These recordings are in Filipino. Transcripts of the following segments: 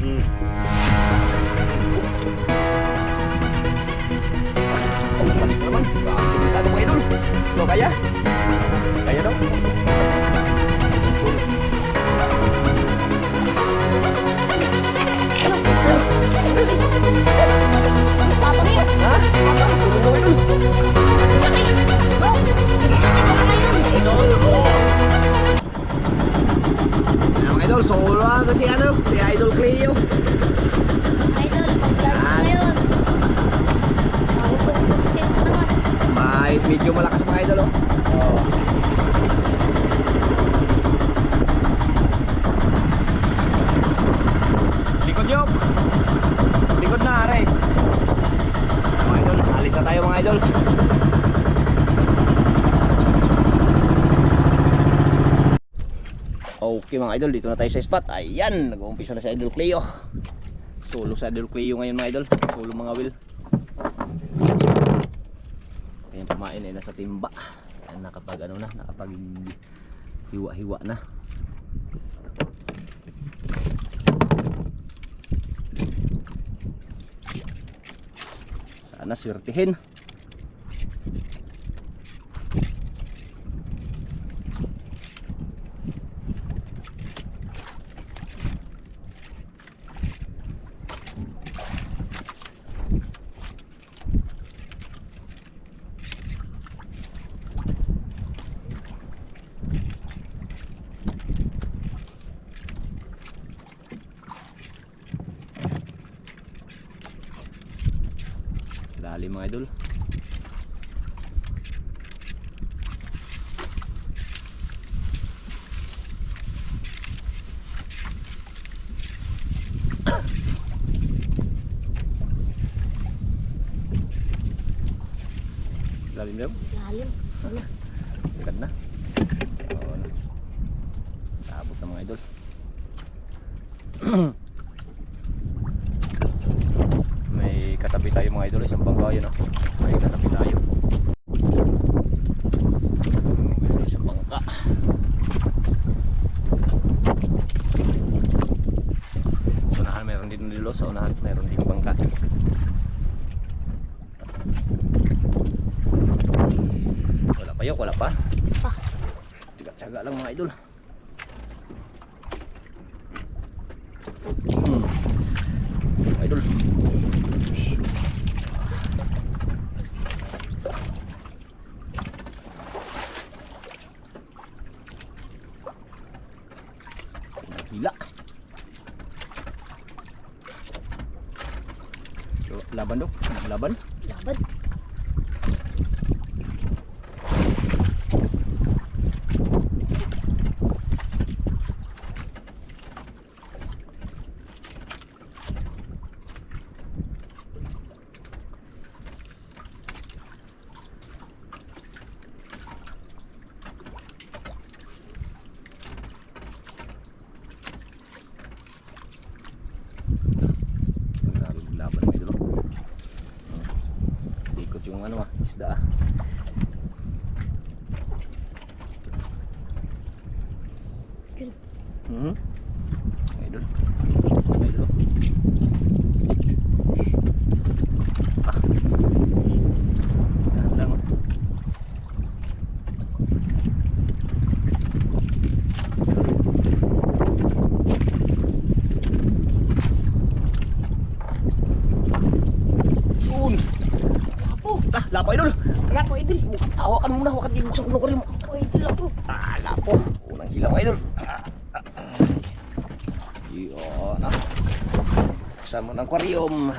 Hmm. Oh, balik naman. Bisado mga idol. Ano kaya? Kaya daw. Mga idol, solo ako si Idol Cleo. Idol, pag-vlog mo ngayon. Content naman. Medyo malakas mga idol, oh. Oh. Likod nyo. Likod na, are. Mga idol, alis na tayo mga idol. Okay mga idol, dito na tayo sa spot. Ayan, nag-uumpisa na si Idol Cleo. Solo sa Idol Cleo ngayon mga idol. Solo mga will. Ayan, pamain ay nasa timba. Ayan, nakapag ano na, nakapag hiwa-hiwa na. Sana swertihin. Dali mga idol. Lalim daw? Lalim. Wala. Dekat na. Oo na. Abot na mga idol. May katabi tayo mga idol, isang bangka yun, oh. May katabi tayo. May isang bangka. Sa unahan mayroon din nilo, sa unahan mayroon din bangka. Wala pa yun, wala pa. Pa. Tiga-tiyaga lang mga idol. Idol. Gila. Laban dong, laban. Laban. Laban mo idol. Ikot yung ano isda ah. Idol. Idol. Ah. Lang. Lapo idol. Lapo idol. Hawakan muna, hawakan din buksan ulo ko rin mo. Lapo idol ako. Lapo. Unang hilang idol. Yun ah. Buksan mo ng aquarium.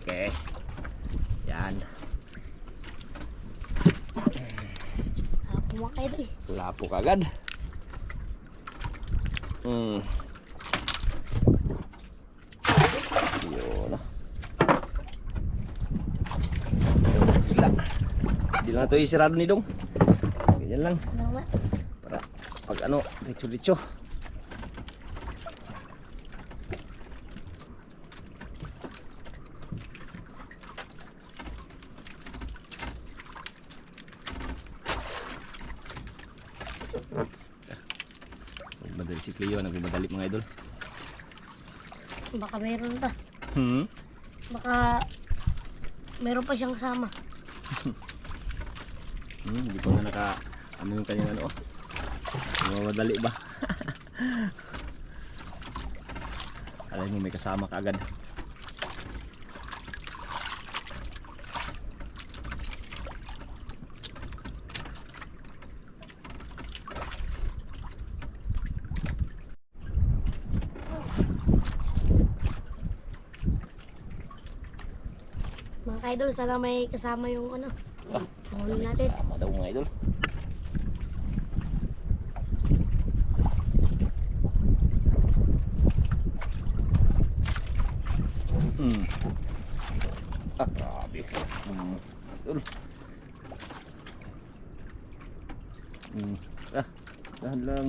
Okay. Yan. Lapo mga idol. Lapo kagad. Yun ah. Hindi lang ito isirado ni Dong. Ganyan lang. Ano nga? Para pag ano, ditso-ditso. Nagmadali si Cleo, nagmadali mga idol. Baka meron pa. Hmm? Baka meron pa siyang kasama. Hindi ko na ano yung kanyang ano. Nagmadali ba? Alam mo may kasama ka agad. Mga ka-idol, sana may kasama yung ano. Ah, Mahuli natin. kasama daw mga idol. Grabe. Idol. Dahan lang.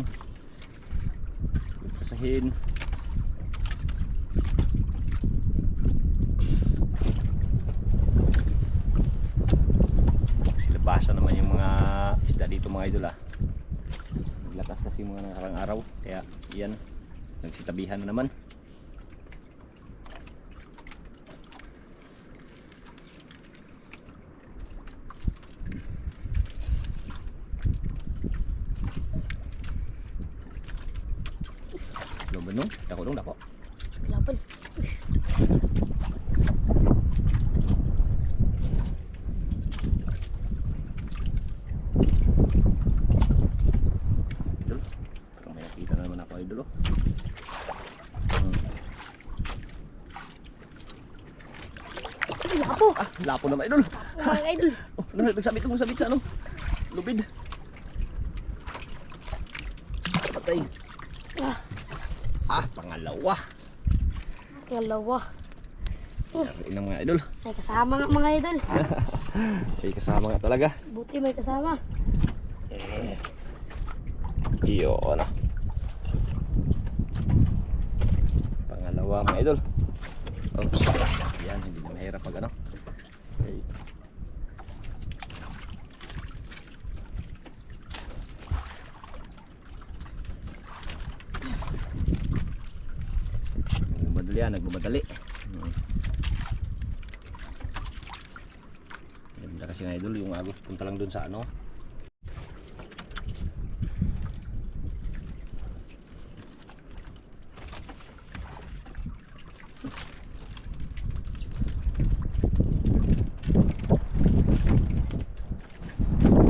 Pasahin. Silabasa naman yung mga isda dito mga idol Naglakas kasi mga nakarang araw. Kaya yan. Nagsitabihan na naman. Belum benung, dako dong dako. Lapan. Idol, parang may nakita na naman ako idol Lapo. Lapo naman idol. Mga ka-idol. Nagsabit sa ano? Lubid. Patay. Pangalawa. Dalawa. Yari ng mga idol. May kasama nga mga idol. May kasama nga talaga. Buti may kasama. Iyon Pangalawa mga idol. Oops. Yan, hindi na mahirap pag ano. Okay. Nagmamadali. Ganda kasi nga idol, yung agos punta lang dun sa ano.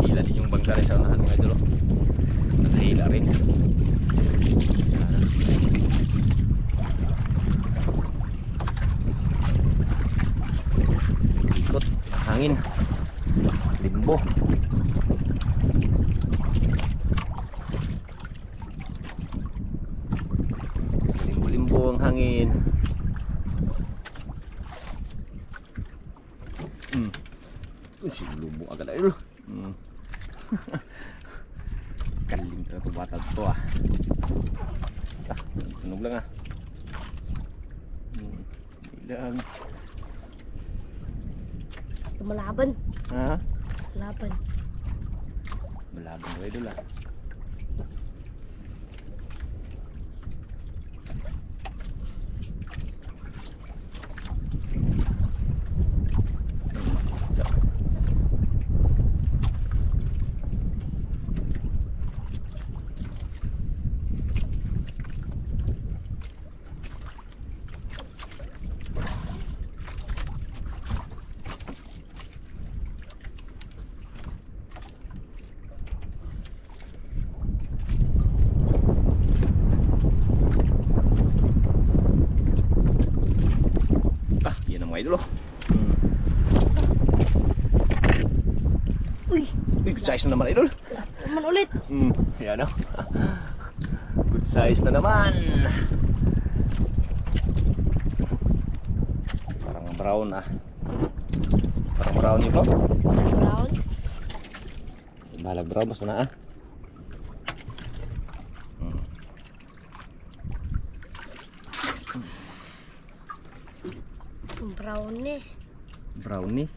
Hila din yung bangka rin sa unahan mga idol. Nakahila rin. Ikot, hangin, limbo. Limbo-limbo ang hangin. Sinubo agad idol. Kalim talaga ito bata ito tunog lang Ilang. Lumalaban. Ha? Laban. Malaban ko idol yan ang mga idol Uy, good size na naman idol. naman ulit. Yan good size na naman. Parang brown Parang brown yun Brown. Balag brown basta na Brownie. Brownie.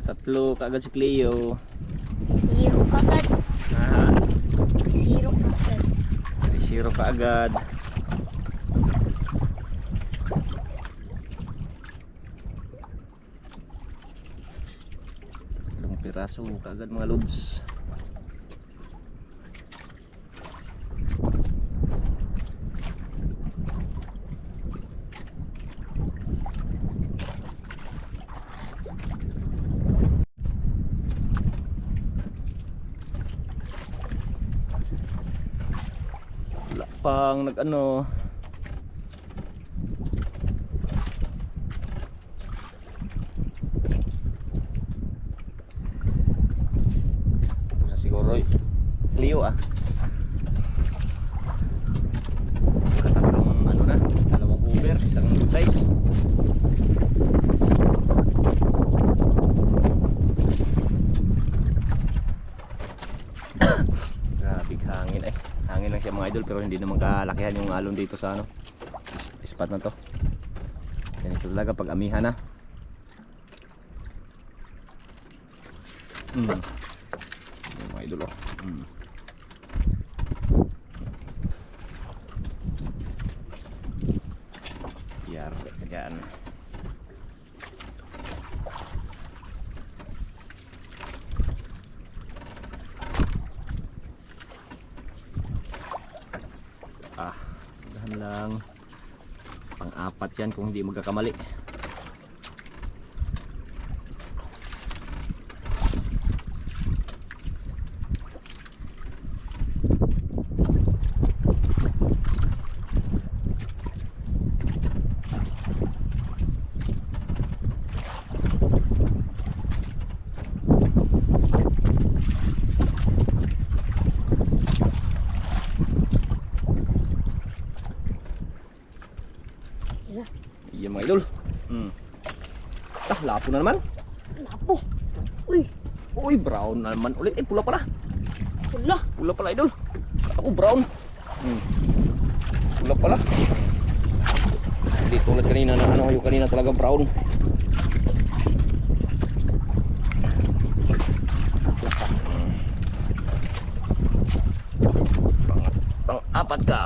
Tatlo kaagad si Cleo. Zero agad. Ha? Zero agad. 3-0 kaagad. Tatlong piraso kaagad mga lods. Wala pang nag-ano. Pusa siguro Leo Katatlong ano na, dalawang Uber, isang size. Grabe hangin Hangin lang siya mga idol, pero hindi naman kalakihan yung alon dito sa ano spot na to. Ganito talaga pag amihan na. Yung mga idol Yar ka dyan. Dahan lang. Pang-apat yan kung hindi magkakamali. Iya mga idol. Lapo na naman. Lapo. Uy. Uy, brown na naman ulit. Pula pala. Pula. Pula pala idol. Ako brown. Pula pala. Hindi tulad kanina na ano, yung kanina talaga brown. Pang-apat ka.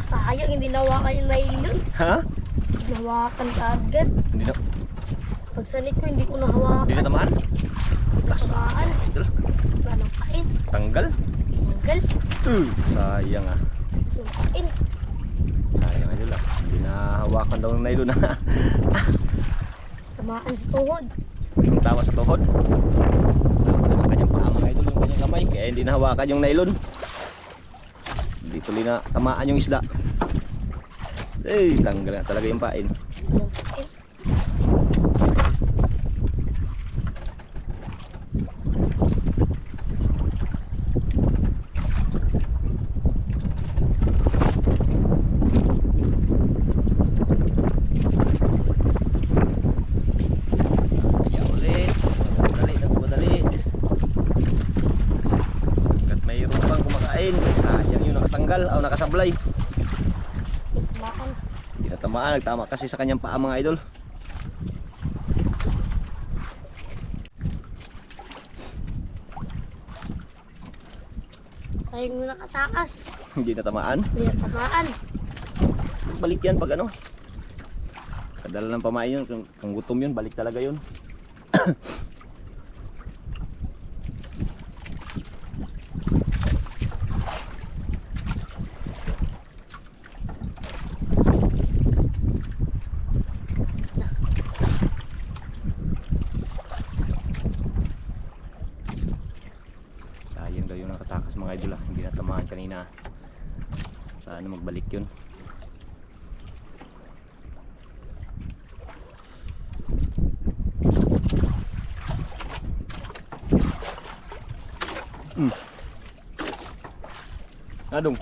Sayang hindi nawakan yung nylon. Ha? Nawakan ka agad. Hindi na. Pagsanit ko hindi ko nahawakan. Hindi na tamaan. Nasagaan. Idol. Wala nang kain. Tanggal. Tanggal. Sayang Nang kain. Sayang idol Hindi nahawakan daw ng nylon Tamaan sa tuhod. Yung tawa sa tuhod. Tawa sa kanyang paa mga idol, yung kanyang kamay. Kaya hindi nahawakan yung nylon. Hindi tuloy na tamaan yung isda. Tanggal na talaga yung pain. Nang kain. Sayang yung nakatanggal o nakasablay. Tamaan. Hindi na tamaan, nagtama kasi sa kanyang paa mga idol. Sayang yung nakatakas. Hindi na tamaan. Hindi na tamaan. Balik yan pag ano. Kadala ng pamain yun, kung gutom yun, balik talaga yun. na. Sana magbalik yun. Adong.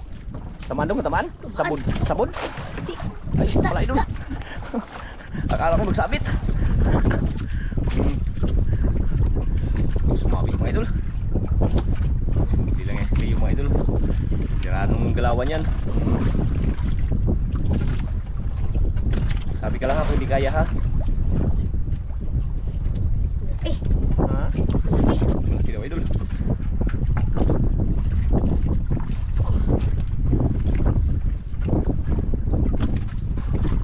Tamaan dong, tamaan. Sabon, sabon. Hindi. Ayos na pala idol. Akala ko magsabit. Sumabi mga idol. Hindi lang yung kayo mga idol. Tiranong galawan yan. Sabi ka lang ako hindi kaya ha. Eh, Ha? malaki. Malaki daw idol.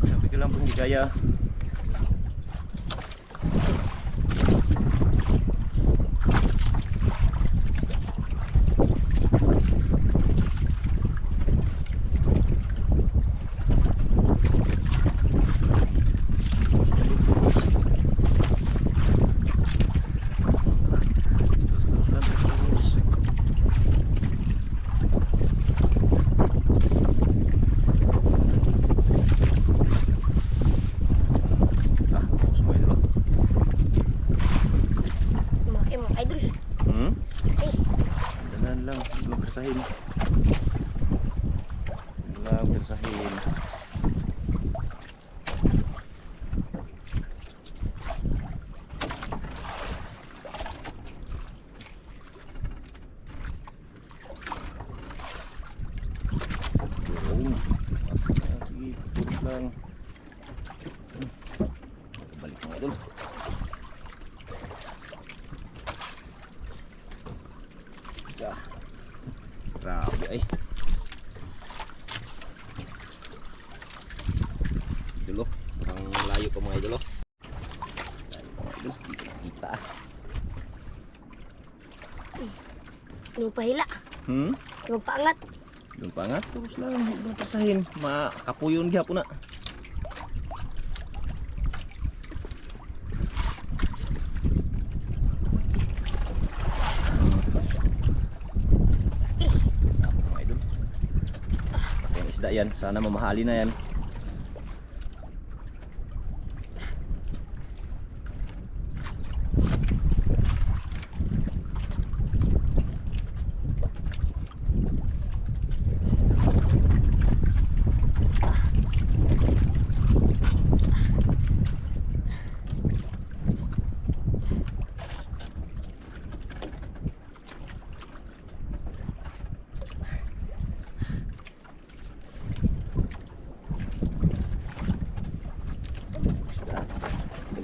Sabi ka lang po hindi kaya. Malaki mga idol. Eh, Danan lang, huwag bersahin. Huwag bersahin. Turun. Sige, turun lang. Balik mga idol. Ya. Grabe ay. Idol oh. Ang layo pa mga idol oh. Layo pa mga idol. Dito nakita ah. yung pahila. Yung paangat. Yung pangat. Terus lang. Huwag mong pasahin. Makapuyon gyapon na. Mga idol. Laki ang isda yan. Sana mamahali na yan.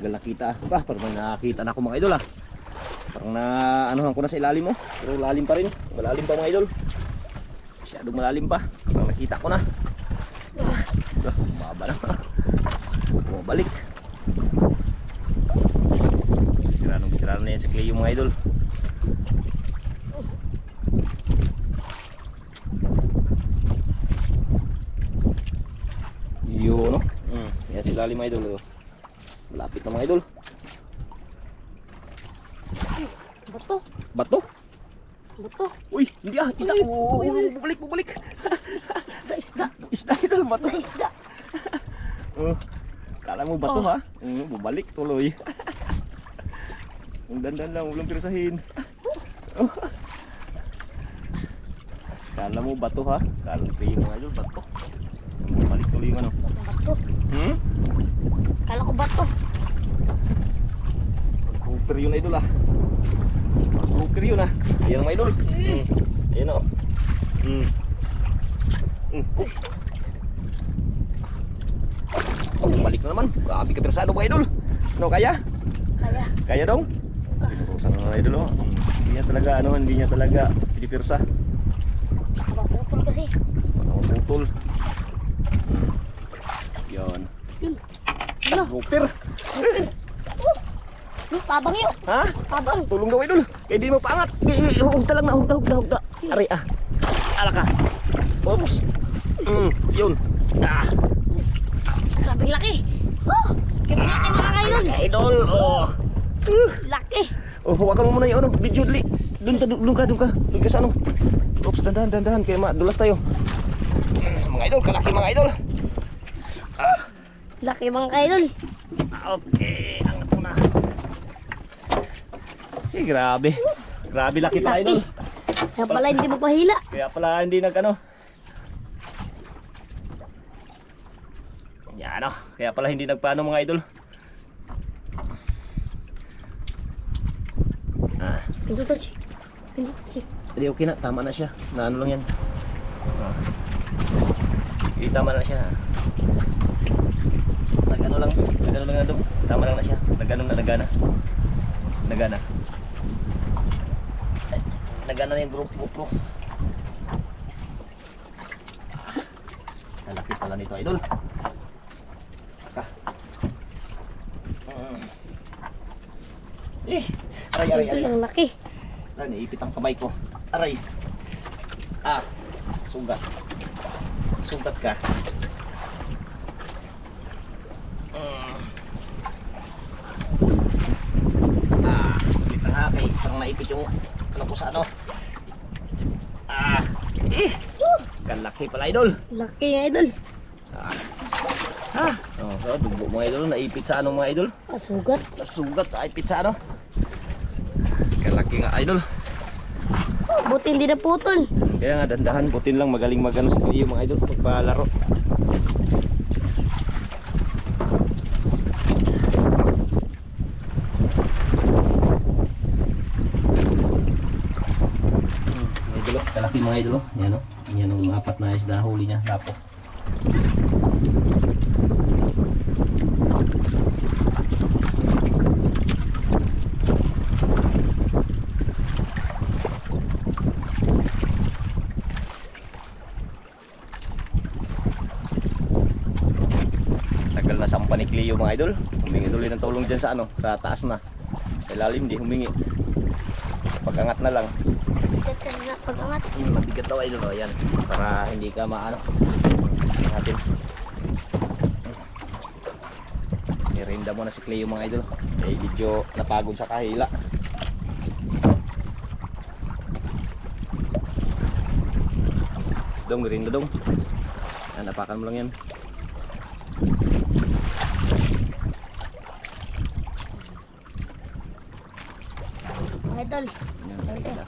Tagal nakita. Parang may nakakita na ako mga idol ah. Parang na anuhan ko na sa ilalim mo. Pero lalim pa rin. Malalim pa mga idol. Masyadong malalim pa. Parang nakita ko na. Bumaba na. Bumabalik. Tirano na yan sa clay yung mga idol. Yun no. Yan si lalim mga idol. Malapit na mga idol. Bato. Bato? Bato. Uy, hindi ah. Isda. Bubalik, bubalik. Isda, isda. Isda idol, bato. Isda, isda. Kala mo bato ha? Bubalik tuloy. Ang dandan lang, walang pirsahin. Kala mo bato ha? Kala kayo mga idol, bato. Bubalik tuloy yung ano. Bato. Kala ko bato. Grouper yun idol ah. Grouper yun ah. Ayan ang mga idol. Ayan o. Balik na naman. Grabe ka persado mga idol. Ano kaya? Kaya. Kaya dong? Pinurusan na mga idol oh. Hindi niya talaga ano, hindi niya talaga pinipirsa. Maputol kasi. Putol. Yan. Yun. Ano? Grouper. Tabang yun. Ha? Tabang. Tulong daw idol. Kaya di mo paangat. Hugda lang na, hugda. Ari ah. Ala ka. Oops. Yun. Ah. Grabe laki. Oh, grabe laki mga idol. Idol. Oh. Laki. Oh, hawakan mo muna yung ano, video dali. Doon ka sa ano. Oops, dandahan kaya madulas tayo. Mga idol, kalaki mga idol. Laki mga kaidol. Okay, angat mo na. Grabe. Grabe laki pa idol. Kaya pala hindi magpahila. Kaya pala hindi nagano. Yan oh. Kaya pala hindi nagpaano mga idol. Pinto to, Chi. Pinto to, Chi. Hindi okay na, tama na siya. Na ano lang yan. Tama na siya. Nagano lang na doon. Tama lang na siya. Nagana. Nagana na yung GoPro. Lalaki pala nito idol. Aray. Ito yung laki. Naipit ang kamay ko. Aray. Sugat ka. Sulit na hakay. Parang naipit yung ano ko sa ano. Kalaki pala idol. Laki yung idol. Dugo mga idol. Naipit sa ano mga idol. Sugat. Sugat. Naipit sa ano. Kalaki nga idol. Buti hindi na putol. Kaya nga dandahan. Butin lang magaling magano sa iyo mga idol. Pagpalaro. Kalaki mga idol, yan o. Yan ang apat na isda huli niya, lapo. Tagal na sampa ni Cleo mga idol. Humingi tuloy ng tulong dyan sa ano, sa taas na. Sa ilalim di humingi. Pag-angat na lang. Pag-angat. Mabigat daw idol, ayan. Para hindi ka maano. Natin. Irinda mo na si Cleo mga idol. Eh medyo napagod sa kahila. Dong, irinda dong. Yan, napakan mo lang yan. Idol. Yan, irinda.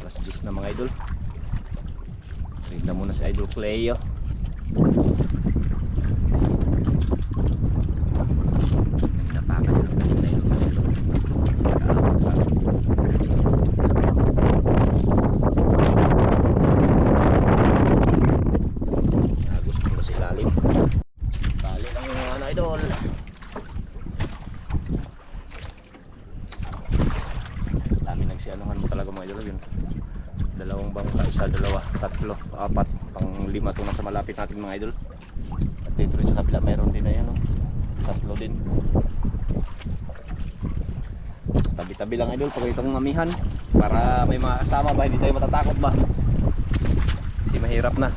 Alas 10 na mga idol. Tignan muna si Idol Cleo. Napakan yung galing na idol Cleo. Gusto ko na si ilalim. Tali lang yung ano idol. Dami nagsianuhan mo talaga mga idol yun. Dalawang bangka, isa, dalawa, tatlo, apat, pang lima itong nasa malapit natin mga idol. At dito rin sa kabila mayroon din na yan, oh. Tatlo din. Tabi-tabi lang idol pag itong mamihan para may mga kasama ba, hindi tayo matatakot ba, kasi mahirap na.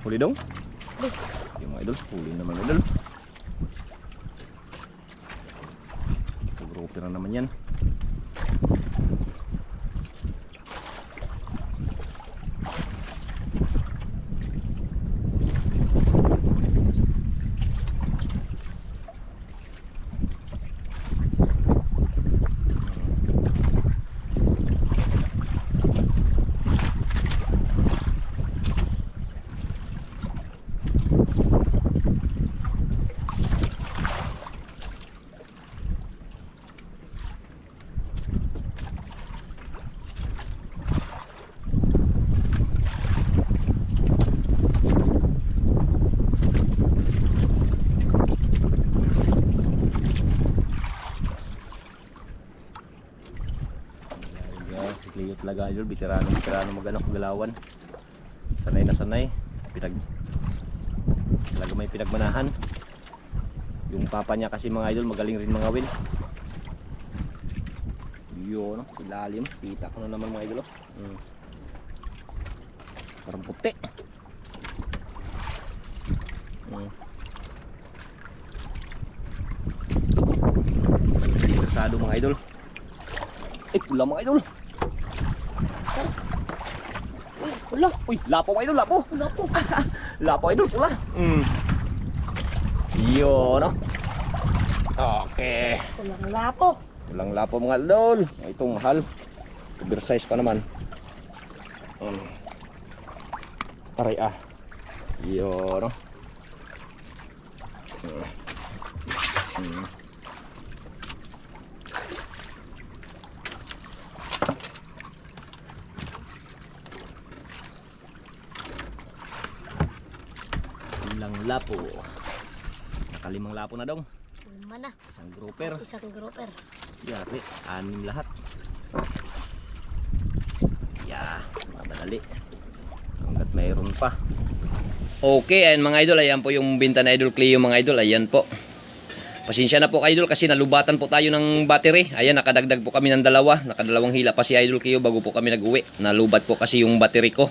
Huli dong? Yung mga idol, huli naman idol. Grouper na naman yan. Si Cleo talaga idol, veterano magano galawan. Sanay na sanay. Talaga may pinagmanahan. Yung papa niya kasi mga idol magaling rin mangawin. Yun, no? Ilalim. Kita ko na naman mga idol. Parang puti. Interesado mga idol. Pula mga idol. Wala. Uy, lapo mga idol, lapo. Wala po. Lapo idol, pula. Yun, no? Okay. Walang lapo. Walang lapo mga idol. Itong mahal. Oversize pa naman. Aray ah. Yun, no? Ilang lapo. Nakalimang lapo na dong. Lima na. Isang grouper. Isang grouper. Yari, 6 lahat. Madali. Hanggat mayroon pa. Okay, ayan mga idol, ayan po yung binta na Idol Cleo mga idol, ayan po. Pasensya na po idol kasi nalubatan po tayo ng battery. Ayan, nakadagdag po kami ng nakadalawang hila pa si Idol Cleo bago po kami nag-uwi. Nalubat po kasi yung battery ko.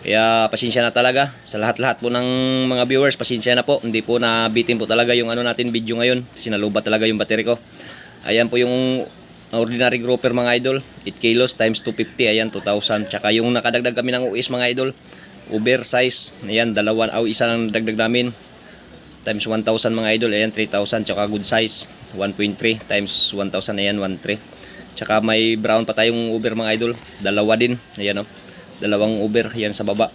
Kaya pasensya na talaga sa lahat-lahat po ng mga viewers, pasensya na po. Hindi po nabitin po talaga yung natin video ngayon kasi nalubat talaga yung battery ko. Ayan po yung ordinary grouper mga idol, 8 kilos times 250, ayan 2,000. Tsaka yung nakadagdag kami ng UIS mga idol, oversize, ayan isa nang dagdag namin times 1,000 mga idol, ayan 3,000. Tsaka good size 1.3 times 1,000, ayan 1.3. Tsaka may brown pa tayong over mga idol, dalawa din, ayan o, dalawang over, ayan sa baba.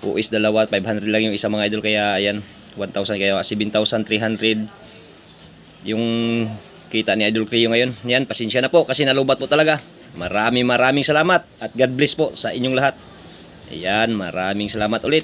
UIS dalawa, 500 lang yung isa mga idol, kaya ayan 1,000, kaya 7,300 yung kita ni Idol Cleo ngayon. Yan, pasensya na po kasi nalubat po talaga. Maraming salamat at God bless po sa inyong lahat. Ayan, maraming salamat ulit.